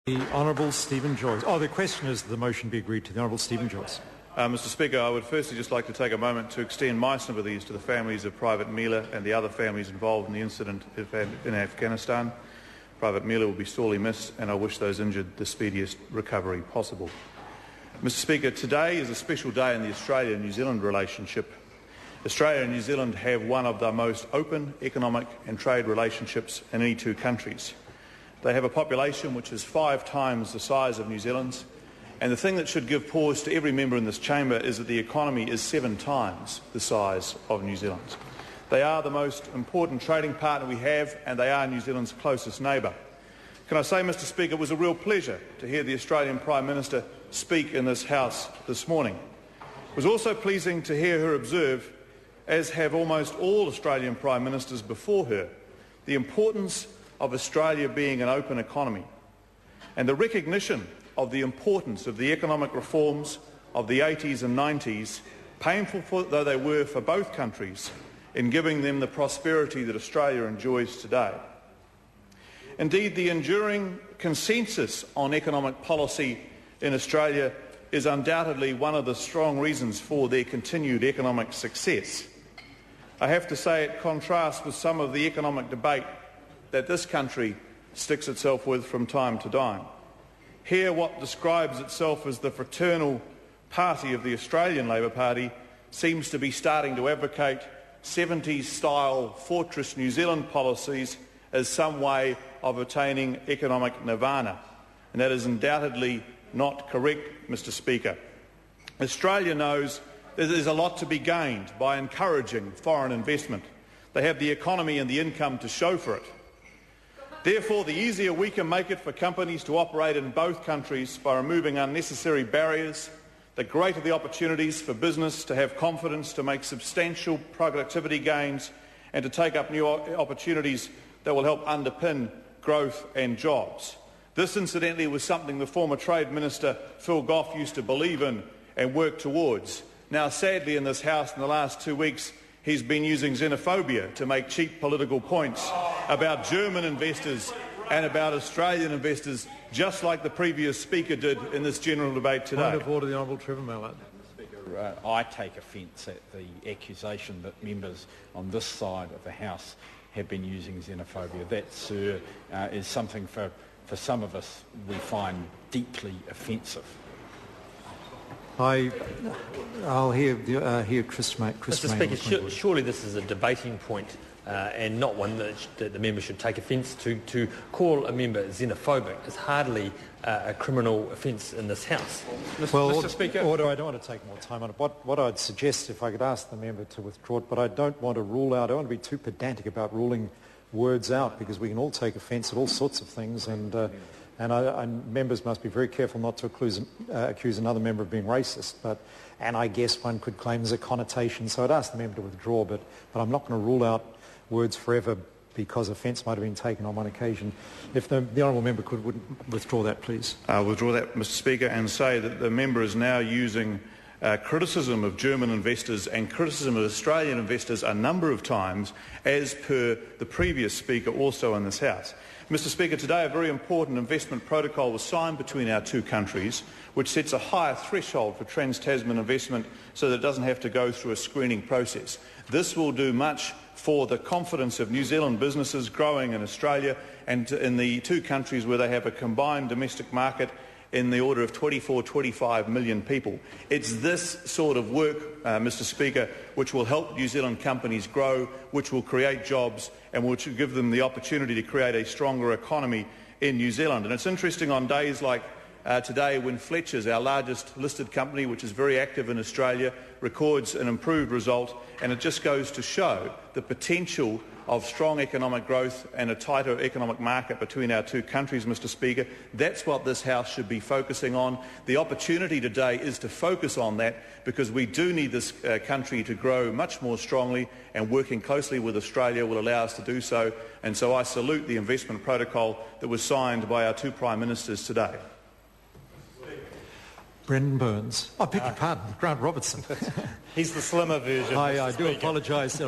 The Honourable Stephen Joyce. The question is that the motion be agreed to. The Honourable Stephen Joyce. Mr Speaker, I would firstly just like to take a moment to extend my sympathies to the families of Private Mila and the other families involved in the incident in Afghanistan. Private Mila will be sorely missed, and I wish those injured the speediest recovery possible. Mr Speaker, today is a special day in the Australia-New Zealand relationship. Australia and New Zealand have one of the most open economic and trade relationships in any two countries. They have a population which is 5 times the size of New Zealand's, and the thing that should give pause to every member in this chamber is that the economy is 7 times the size of New Zealand's. They are the most important trading partner we have, and they are New Zealand's closest neighbour. Can I say, Mr Speaker, it was a real pleasure to hear the Australian Prime Minister speak in this House this morning. It was also pleasing to hear her observe, as have almost all Australian Prime Ministers before her, the importance of Australia being an open economy and the recognition of the importance of the economic reforms of the 80s and 90s, painful though they were for both countries, in giving them the prosperity that Australia enjoys today. Indeed, the enduring consensus on economic policy in Australia is undoubtedly one of the strong reasons for their continued economic success. I have to say it contrasts with some of the economic debate that this country sticks itself with from time to time. Here, what describes itself as the fraternal party of the Australian Labor Party seems to be starting to advocate 70s-style fortress New Zealand policies as some way of attaining economic nirvana. And that is undoubtedly not correct, Mr Speaker. Australia knows that there's a lot to be gained by encouraging foreign investment. They have the economy and the income to show for it. Therefore, the easier we can make it for companies to operate in both countries by removing unnecessary barriers, the greater the opportunities for business to have confidence to make substantial productivity gains and to take up new opportunities that will help underpin growth and jobs. This, incidentally, was something the former Trade Minister Phil Goff used to believe in and work towards. Now, sadly, in this House in the last 2 weeks, he's been using xenophobia to make cheap political points about German investors and about Australian investors, just like the previous speaker did in this general debate today. Point of order, the Honourable Trevor Mallard. Speaker, I take offence at the accusation that members on this side of the House have been using xenophobia. That, sir, is something for some of us we find deeply offensive. I'll hear Chris Mr Speaker, surely this is a debating point and not one that the member should take offence to. To call a member xenophobic is hardly a criminal offence in this House. Mr Speaker. Order, I don't want to take more time on it. What I'd suggest, if I could ask the member to withdraw it, but I don't want to rule out, I don't want to be too pedantic about ruling words out, because we can all take offence at all sorts of things, and members must be very careful not to accuse another member of being racist. And I guess one could claim there's a connotation, so I'd ask the member to withdraw, but I'm not going to rule out words forever because offence might have been taken on one occasion. If the honourable member could withdraw that, please. I'll withdraw that, Mr Speaker, and say that the member is now using criticism of German investors and criticism of Australian investors a number of times, as per the previous speaker also in this House. Mr Speaker, today a very important investment protocol was signed between our two countries, which sets a higher threshold for trans-Tasman investment so that it doesn't have to go through a screening process. This will do much for the confidence of New Zealand businesses growing in Australia and in the two countries where they have a combined domestic market in the order of 24-25 million people. It's this sort of work, Mr Speaker, which will help New Zealand companies grow, which will create jobs and which will give them the opportunity to create a stronger economy in New Zealand. And it's interesting on days like today when Fletcher's, our largest listed company, which is very active in Australia, records an improved result, and it just goes to show the potential of strong economic growth and a tighter economic market between our two countries, Mr Speaker. That's what this House should be focusing on. The opportunity today is to focus on that, because we do need this country to grow much more strongly, and working closely with Australia will allow us to do so. And so I salute the investment protocol that was signed by our two Prime Ministers today. Brendan Burns. I beg your pardon, Grant Robertson. He's the slimmer version. I do apologise.